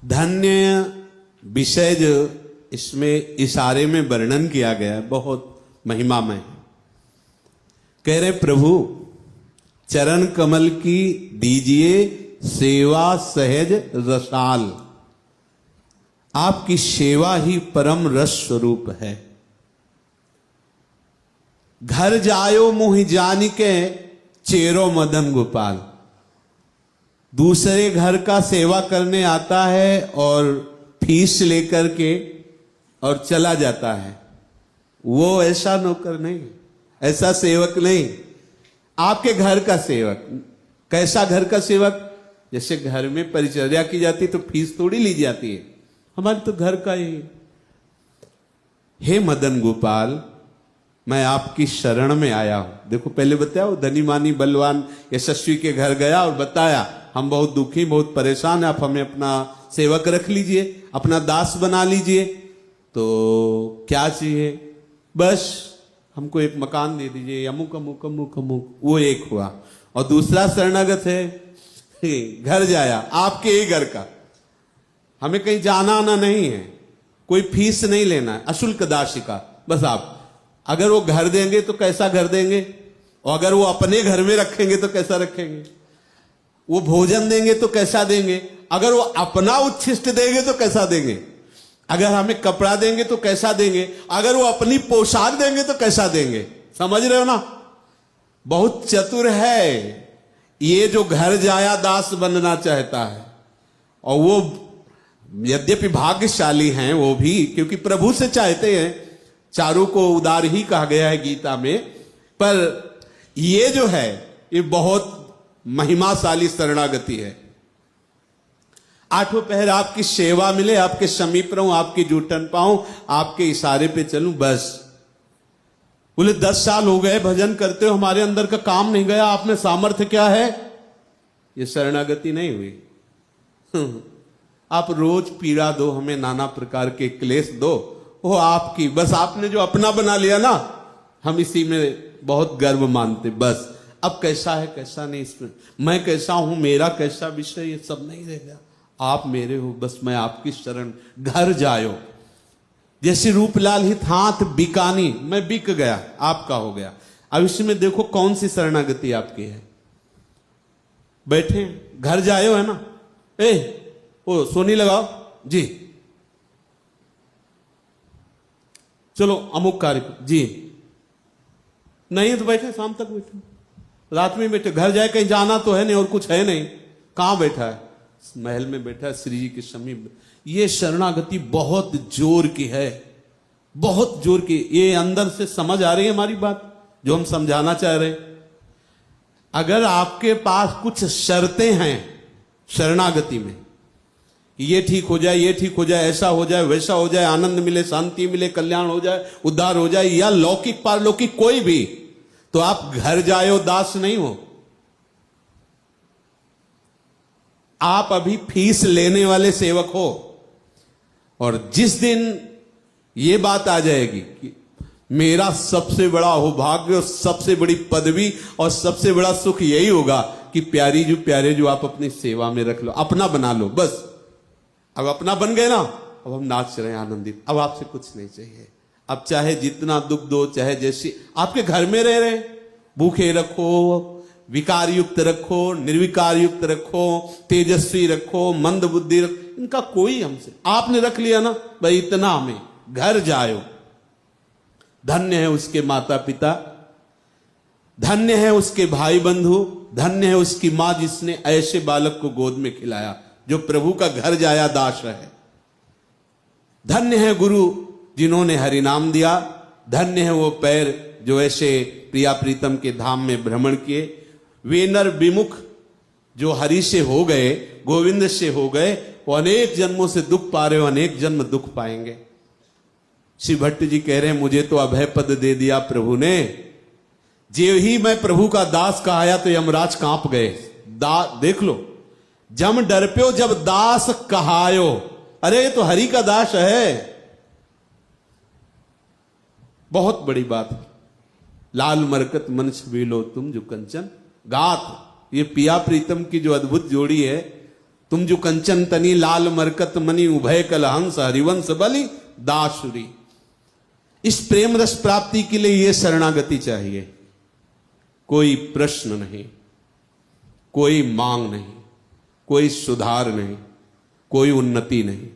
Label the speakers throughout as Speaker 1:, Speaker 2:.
Speaker 1: धन्य विषय जो इसमें इशारे में वर्णन किया गया है बहुत महिमामय है। कह रहे प्रभु चरण कमल की दीजिए सेवा सहज रसाल, आपकी सेवा ही परम रस स्वरूप है। घर जायो मुहि जान के चेरो मदन गोपाल, दूसरे घर का सेवा करने आता है और फीस लेकर के और चला जाता है। वो ऐसा नौकर नहीं, ऐसा सेवक नहीं। आपके घर का सेवक। कैसा घर का सेवक? जैसे घर में परिचर्या की जाती तो फीस थोड़ी ली जाती है, हमारे तो घर का ही। हे मदन गोपाल, मैं आपकी शरण में आया हूं। देखो पहले बताया वो धनी मानी बलवान यशस्वी के घर गया और बताया हम बहुत दुखी बहुत परेशान हैं, आप हमें अपना सेवक रख लीजिए, अपना दास बना लीजिए। तो क्या चाहिए? बस हमको एक मकान दे दीजिए, अमुक अमुक अमुक अमुक। वो एक हुआ। और दूसरा शरणागत है, घर जाया आपके ही घर का, हमें कहीं जाना आना नहीं है, कोई फीस नहीं लेना है, अशुल्क दासिका। बस आप अगर वो घर देंगे तो कैसा घर देंगे, और अगर वो अपने घर में रखेंगे तो कैसा रखेंगे, वो भोजन देंगे तो कैसा देंगे, अगर वो अपना उच्छिष्ट देंगे तो कैसा देंगे, अगर हमें कपड़ा देंगे तो कैसा देंगे, अगर वो अपनी पोशाक देंगे तो कैसा देंगे। समझ रहे हो ना? बहुत चतुर है ये जो घर जाया दास बनना चाहता है। और वो यद्यपि भाग्यशाली हैं वो भी, क्योंकि प्रभु से चाहते हैं। चारों को उदार ही कहा गया है गीता में, पर ये जो है ये बहुत महिमाशाली शरणागति है। आठों पहर आपकी सेवा मिले, आपके समीप रहूं, आपकी जूठन पाऊं, आपके इशारे पे चलूं, बस। बोले 10 साल हो गए भजन करते हो, हमारे अंदर का काम नहीं गया, आप में सामर्थ्य क्या है? ये शरणागति नहीं हुई। आप रोज पीड़ा दो हमें, नाना प्रकार के क्लेश दो, वो आपकी, बस आपने जो अपना बना लिया ना, हम इसी में बहुत गर्व मानते। बस अब कैसा है कैसा नहीं, इसमें मैं कैसा हूं, मेरा कैसा विषय, ये सब नहीं रहेगा। आप मेरे हो, बस मैं आपकी शरण। घर जायो जैसे रूपलाल हित हाथ बिकानी, मैं बिक गया, आपका हो गया। अब इसमें देखो कौन सी शरणागति आपकी है। बैठे घर जायो है ना, ओ सोनी लगाओ जी, चलो अमुक कार्य जी, नहीं तो बैठे शाम तक बैठे, रात में बैठे। घर जाए कहीं जाना तो है नहीं और कुछ है नहीं, कहां बैठा है? महल में बैठा है श्री जी के समीप। ये शरणागति बहुत जोर की है, बहुत जोर की। ये अंदर से समझ आ रही है हमारी बात जो हम समझाना चाह रहे हैं। अगर आपके पास कुछ शर्तें हैं शरणागति में, ये ठीक हो जाए, ये ठीक हो जाए, ऐसा हो जाए, वैसा हो जाए, आनंद मिले, शांति मिले, कल्याण हो जाए, उद्धार हो जाए, या लौकिक पारलौकिक कोई भी, तो आप घर जायो दास नहीं हो। आप अभी फीस लेने वाले सेवक हो। और जिस दिन ये बात आ जाएगी कि मेरा सबसे बड़ा सौभाग्य और सबसे बड़ी पदवी और सबसे बड़ा सुख यही होगा कि प्यारे जो आप अपनी सेवा में रख लो, अपना बना लो, बस। अब अपना बन गए ना, अब हम नाच रहे हैं आनंदित, अब आपसे कुछ नहीं चाहिए। अब चाहे जितना दुख दो, चाहे जैसे आपके घर में रह रहे, भूखे रखो, विकार युक्त रखो, निर्विकार युक्त रखो, तेजस्वी रखो, मंद बुद्धि रखो, इनका कोई हमसे, आपने रख लिया ना भाई, इतना हमें। घर जायो, धन्य है उसके माता पिता, धन्य है उसके भाई बंधु, धन्य है उसकी मां जिसने ऐसे बालक को गोद में खिलाया जो प्रभु का घर जाया दास है। धन्य है गुरु जिन्होंने हरि नाम दिया, धन्य है वो पैर जो ऐसे प्रिया प्रीतम के धाम में भ्रमण किए। वे नर विमुख जो हरि से हो गए, गोविंद से हो गए, वो अनेक जन्मों से दुख पा रहे हो, अनेक जन्म दुख पाएंगे। श्री भट्ट जी कह रहे हैं मुझे तो अभय पद दे दिया प्रभु ने, जे ही मैं प्रभु का दास कहाया तो यमराज कांप गए। देख लो, जम डर प्यो जब दास कहायो, अरे ये तो हरि का दास है। बहुत बड़ी बात है। लाल मरकत मन छबीलो तुम जो कंचन गात, ये पिया प्रीतम की जो अद्भुत जोड़ी है, तुम जो कंचन तनी लाल मरकत मणि उभय कल हंस हरिवंश बलि दासुरी। इस प्रेम रस प्राप्ति के लिए यह शरणागति चाहिए। कोई प्रश्न नहीं, कोई मांग नहीं, कोई सुधार नहीं, कोई उन्नति नहीं।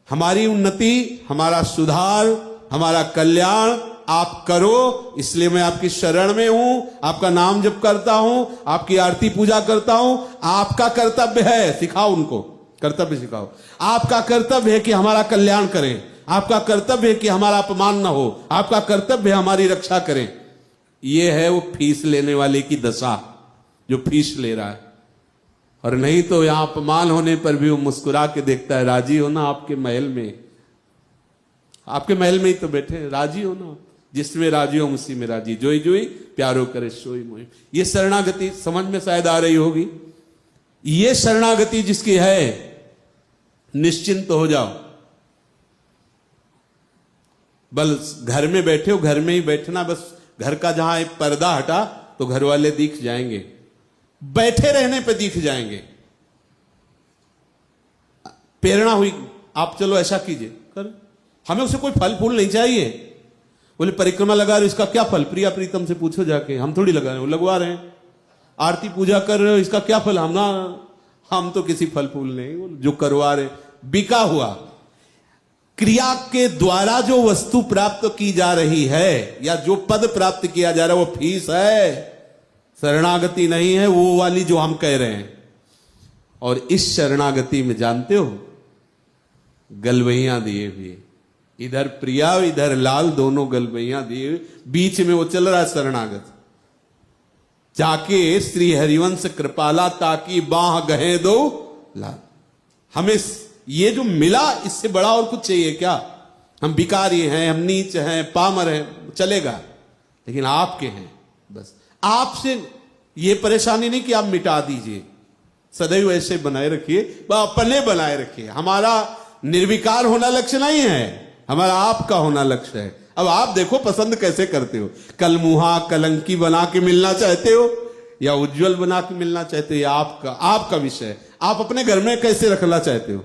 Speaker 1: हमारी उन्नति, हमारा सुधार, हमारा कल्याण आप करो, इसलिए मैं आपकी शरण में हूं, आपका नाम जप करता हूं, आपकी आरती पूजा करता हूं। आपका कर्तव्य है, सिखाओ उनको, कर्तव्य सिखाओ। आपका कर्तव्य है कि हमारा कल्याण करें, आपका कर्तव्य है कि हमारा अपमान ना हो, आपका कर्तव्य है हमारी रक्षा करें। यह है वो फीस लेने वाले की दशा, जो फीस ले रहा है। और नहीं तो यहां अपमान होने पर भी वो मुस्कुरा के देखता है। राजी हो ना आपके महल में, आपके महल में ही तो बैठे हैं, राजी हो ना। जिसमें राजी हो उसी में राजी, जोई जोई प्यारो करे सोई मोई। ये शरणागति समझ में शायद आ रही होगी। ये शरणागति जिसकी है, निश्चिंत हो जाओ। बस घर में बैठे हो, घर में ही बैठना, बस घर का जहां एक पर्दा हटा तो घर वाले दिख जाएंगे, बैठे रहने पे दिख जाएंगे। प्रेरणा हुई, आप चलो ऐसा कीजिए, कर। हमें उसे कोई फल फूल नहीं चाहिए। बोले परिक्रमा लगा रहे हो, इसका क्या फल? प्रिया प्रीतम से पूछो जाके, हम थोड़ी लगा रहे हैं, वो लगवा रहे हैं। आरती पूजा कर रहे हो, इसका क्या फल? हम तो किसी फल फूल नहीं, जो करवा रहे। बिका हुआ क्रिया के द्वारा जो वस्तु प्राप्त की जा रही है या जो पद प्राप्त किया जा रहा है, वो फीस है, शरणागति नहीं है वो वाली जो हम कह रहे हैं। और इस शरणागति में जानते हो गलवैया दिए हुए, इधर प्रिया इधर लाल, दोनों गलवैया दिए हुए, बीच में वो चल रहा है शरणागत। जाके श्री हरिवंश कृपाला ताकि बाह गहे दो लाल। हमें ये जो मिला, इससे बड़ा और कुछ चाहिए क्या? हम भिखारी हैं, हम नीच हैं, पामर हैं, चलेगा, लेकिन आपके हैं। बस आपसे ये परेशानी नहीं कि आप मिटा दीजिए, सदैव ऐसे बनाए रखिए, अपने बनाए रखिए। हमारा निर्विकार होना लक्ष्य नहीं है, हमारा आपका होना लक्ष्य है। अब आप देखो पसंद कैसे करते हो, कलमुहा कलंकी बना के मिलना चाहते हो या उज्जवल बना के मिलना चाहते हो, या आपका विषय है। आप अपने घर में कैसे रखना चाहते हो?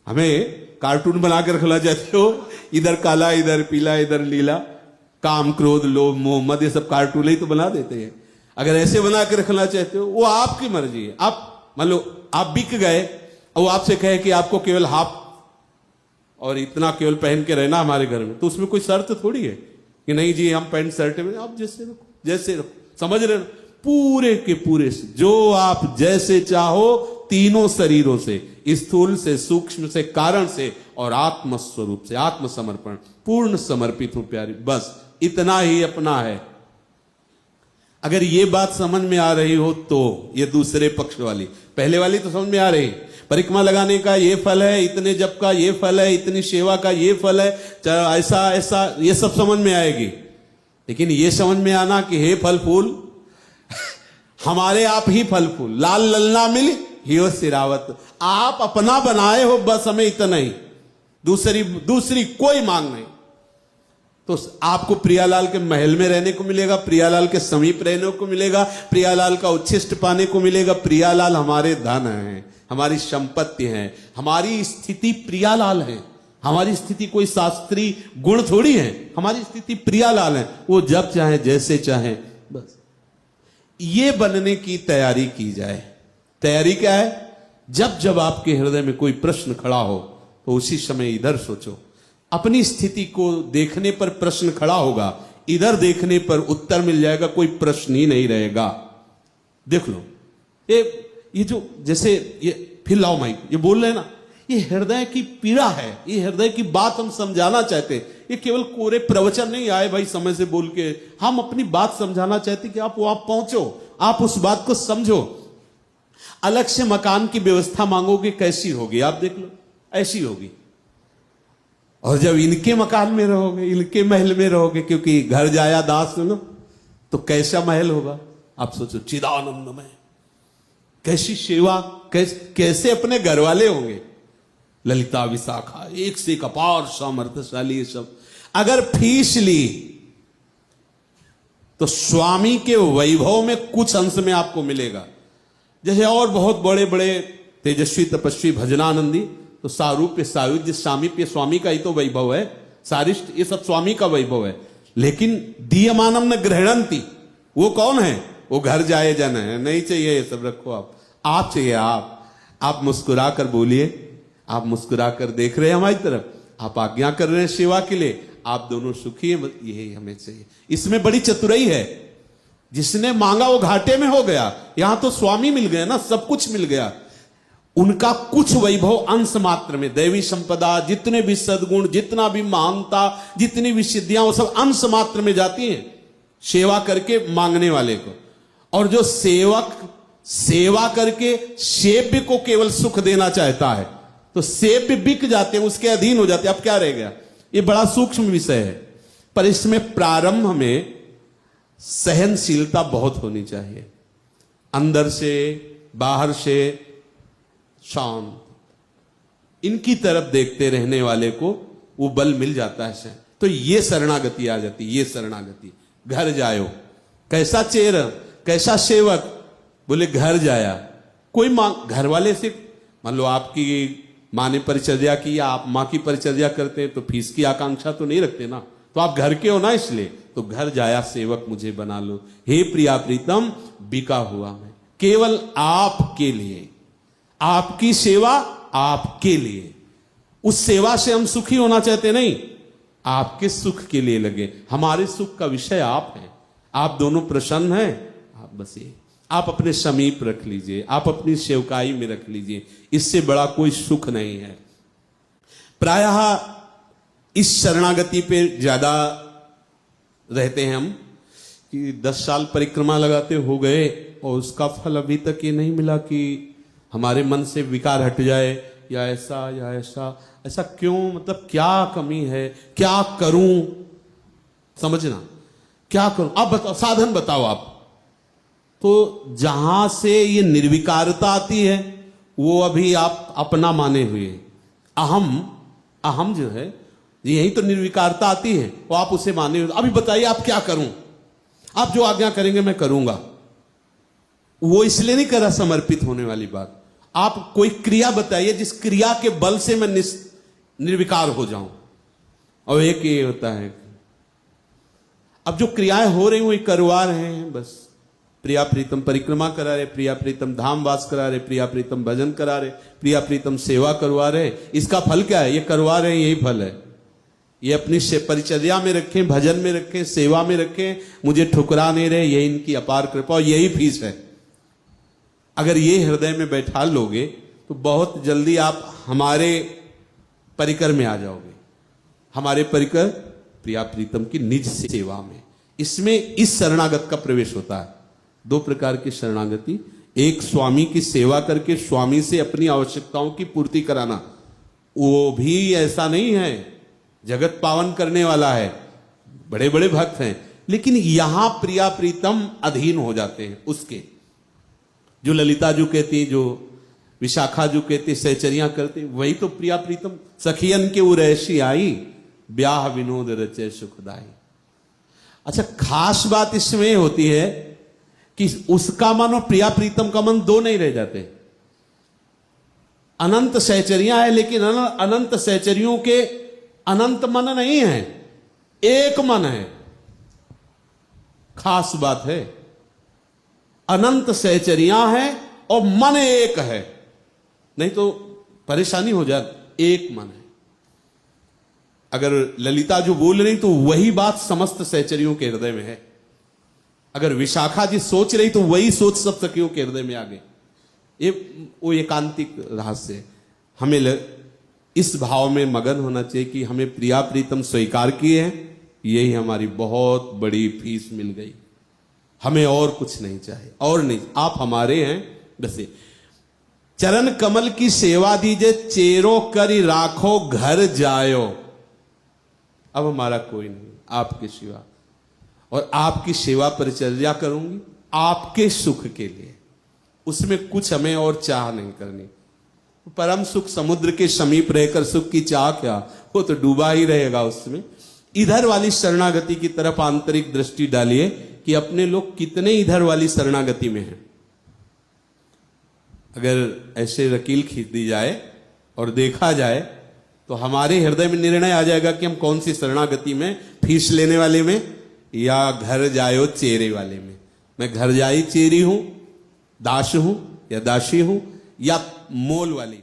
Speaker 1: हमें कार्टून बना के रखना चाहते हो, इधर काला इधर पीला इधर लीला, काम क्रोध लोभ मोह मद, ये सब कार्टून ही तो बना देते हैं। अगर ऐसे बना के रखना चाहते हो, वो आपकी मर्जी है। आप मान लो आप बिक गए और वो आपसे कहे कि आपको केवल हाफ और इतना केवल पहन के रहना हमारे घर में, तो उसमें कोई शर्त थोड़ी है कि नहीं जी हम पैंट शर्ट में, आप जैसे रखो, जैसे रखो, समझ रहे हो? पूरे के पूरे से जो आप जैसे चाहो, तीनों शरीरों से, स्थूल से, सूक्ष्म से, कारण से और आत्म स्वरूप से, आत्मसमर्पण, पूर्ण समर्पित हूं प्यारी। बस इतना ही अपना है। अगर ये बात समझ में आ रही हो तो ये दूसरे पक्ष वाली, पहले वाली तो समझ में आ रही, परिक्रमा लगाने का ये फल है, इतने जप का ये फल है, इतनी सेवा का ये फल है, ऐसा ऐसा, ये सब समझ में आएगी। लेकिन ये समझ में आना कि हे फल फूल हमारे आप ही फल फूल, लाल ललना मिल हियो सिरावत, आप अपना बनाए हो, बस हमें इतना ही, दूसरी कोई मांग नहीं। तो आपको प्रियालाल के महल में रहने को मिलेगा, प्रियालाल के समीप रहने को मिलेगा, प्रियालाल का उच्छिष्ट पाने को मिलेगा। प्रियालाल हमारे धन है, हमारी संपत्ति है, हमारी स्थिति प्रियालाल है। हमारी स्थिति कोई शास्त्रीय गुण थोड़ी है, हमारी स्थिति प्रियालाल है। वो जब चाहे जैसे चाहे, बस ये बनने की तैयारी की जाए। तैयारी क्या है? जब जब आपके हृदय में कोई प्रश्न खड़ा हो तो उसी समय इधर सोचो। अपनी स्थिति को देखने पर प्रश्न खड़ा होगा, इधर देखने पर उत्तर मिल जाएगा, कोई प्रश्न ही नहीं रहेगा। देख लो ये जो जैसे ये फिर लाओ माइक, ये बोल रहे हैं ना, ये हृदय की पीड़ा है, ये हृदय की बात हम समझाना चाहते हैं। ये केवल कोरे प्रवचन नहीं आए भाई समय से बोल के, हम अपनी बात समझाना चाहते कि आप वहां पहुंचो, आप उस बात को समझो। अलग से मकान की व्यवस्था मांगोगे, कैसी होगी? आप देख लो, ऐसी होगी। और जब इनके मकान में रहोगे, इनके महल में रहोगे, क्योंकि घर जाया दास सुनो, तो कैसा महल होगा आप सोचो, चिदानंदमय। कैसी सेवा, कैसे अपने घर वाले होंगे, ललिता विशाखा, एक से एक अपार सामर्थ्यशाली। ये सब अगर फीस ली तो स्वामी के वैभव में कुछ अंश में आपको मिलेगा, जैसे और बहुत बड़े बड़े तेजस्वी तपस्वी भजनानंदी, तो सारूप्य सायुज्य सामीप्य स्वामी का ही तो वैभव है, सारिष्ट ये सब स्वामी का वैभव है। लेकिन दीयमानम न ग्रहणंती, वो कौन है? वो घर जाए जन है, नहीं चाहिए ये सब, रखो आप चाहिए। आप मुस्कुरा कर बोलिए, आप मुस्कुरा कर देख रहे हैं हमारी तरफ, आप आज्ञा कर रहे हैं सेवा के लिए, आप दोनों सुखी हैं, यही हमें चाहिए। इसमें बड़ी चतुराई है। जिसने मांगा वो घाटे में हो गया। यहां तो स्वामी मिल गए ना, सब कुछ मिल गया। उनका कुछ वैभव अंश मात्र में, दैवी संपदा, जितने भी सद्गुण, जितना भी महानता, जितनी भी सिद्धियां, वो सब अंश मात्र में जाती हैं सेवा करके मांगने वाले को। और जो सेवक सेवा करके सेव्य को केवल सुख देना चाहता है, तो सेव्य बिक जाते हैं, उसके अधीन हो जाते हैं। अब क्या रह गया? ये बड़ा सूक्ष्म विषय है, पर इसमें प्रारंभ में सहनशीलता बहुत होनी चाहिए, अंदर से बाहर से शांत, इनकी तरफ देखते रहने वाले को वो बल मिल जाता है। तो ये शरणागति आ जाती, ये शरणागति। घर जायो, कैसा चेहरा, कैसा सेवक, बोले घर जाया। कोई मां, घर वाले से मान लो आपकी मां ने परिचर्या की या आप मां की परिचर्या करते हैं, तो फीस की आकांक्षा तो नहीं रखते ना, तो आप घर के हो ना, इसलिए तो घर जाया सेवक मुझे बना लो। हे प्रिया प्रीतम, बिका हुआ मैं केवल आपके लिए, आपकी सेवा आपके लिए। उस सेवा से हम सुखी होना चाहते नहीं, आपके सुख के लिए लगे। हमारे सुख का विषय आप हैं, आप दोनों प्रसन्न हैं, आप बस ये आप अपने समीप रख लीजिए, आप अपनी सेवकाई में रख लीजिए, इससे बड़ा कोई सुख नहीं है। प्रायः इस शरणागति पे ज्यादा रहते हैं हम कि 10 साल परिक्रमा लगाते हो गए और उसका फल अभी तक ये नहीं मिला कि हमारे मन से विकार हट जाए, या ऐसा ऐसा क्यों, मतलब क्या कमी है, क्या करूं, समझना क्या करूं। अब बताओ, साधन बताओ आप। तो जहां से ये निर्विकारता आती है वो अभी आप अपना माने हुए, अहम जो है, यही तो निर्विकारता आती है, वो आप उसे माने हुए। अभी बताइए आप क्या करूं, आप जो आज्ञा करेंगे मैं करूंगा। वो इसलिए नहीं करा समर्पित होने वाली बात। आप कोई क्रिया बताइए जिस क्रिया के बल से मैं निर्विकार हो जाऊं। और एक ये होता है, अब जो क्रियाएं हो रही वो करवा रहे हैं, बस प्रिया प्रीतम परिक्रमा करा रहे, प्रिया प्रीतम धाम वास करा रहे, प्रिया प्रीतम भजन करा रहे, प्रिया प्रीतम सेवा करवा रहे। इसका फल क्या है? ये करवा रहे हैं, यही फल है। ये अपनी परिचर्या में रखें, भजन में रखें, सेवा में रखें, मुझे ठुकरा नहीं रहे, यही इनकी अपार कृपा और यही फीस है। अगर ये हृदय में बैठा लोगे तो बहुत जल्दी आप हमारे परिकर में आ जाओगे, हमारे परिकर प्रिया प्रीतम की निज सेवा में। इसमें इस शरणागत का प्रवेश होता है। 2 प्रकार की शरणागति, एक स्वामी की सेवा करके स्वामी से अपनी आवश्यकताओं की पूर्ति कराना, वो भी ऐसा नहीं है, जगत पावन करने वाला है, बड़े बड़े भक्त हैं, लेकिन यहां प्रिया प्रीतम अधीन हो जाते हैं उसके। जो ललिता जो कहती, जो विशाखा जो कहती, सहचरियां करती, वही तो प्रिया प्रीतम। सखियन के उरैसी आई, ब्याह विनोद रचे सुखदाई। अच्छा, खास बात इसमें होती है कि उसका मन और प्रिया प्रीतम का मन 2 नहीं रह जाते। अनंत सहचरियां है, लेकिन अनंत सहचरियों के अनंत मन नहीं है, एक मन है। खास बात है, अनंत सहचरियां हैं और मन एक है, नहीं तो परेशानी हो जाती। एक मन है। अगर ललिता जो बोल रही तो वही बात समस्त सहचरियों के हृदय में है। अगर विशाखा जी सोच रही तो वही सोच सब सखियों के हृदय में आ गई। ये वो एकांतिक रहस्य है। हमें इस भाव में मगन होना चाहिए कि हमें प्रिया प्रीतम स्वीकार किए हैं, यही हमारी बहुत बड़ी फीस मिल गई। हमें और कुछ नहीं चाहिए, और नहीं, आप हमारे हैं। जैसे चरण कमल की सेवा दीजिए, चेरो करी राखो घर जायो। अब हमारा कोई नहीं आपके सिवा, और आपकी सेवा परिचर्या करूंगी आपके सुख के लिए, उसमें कुछ हमें और चाह नहीं करनी। परम सुख समुद्र के समीप रहकर सुख की चाह क्या, वो तो डूबा ही रहेगा उसमें। इधर वाली शरणागति की तरफ आंतरिक दृष्टि डालिए कि अपने लोग कितने इधर वाली शरणागति में हैं। अगर ऐसे लकीर खींच दी जाए और देखा जाए तो हमारे हृदय में निर्णय आ जाएगा कि हम कौन सी शरणागति में, फीस लेने वाले में या घर जायो चेरे वाले में। मैं घर जाई चेरी हूं, दास हूं या दासी हूं या मोल वाली।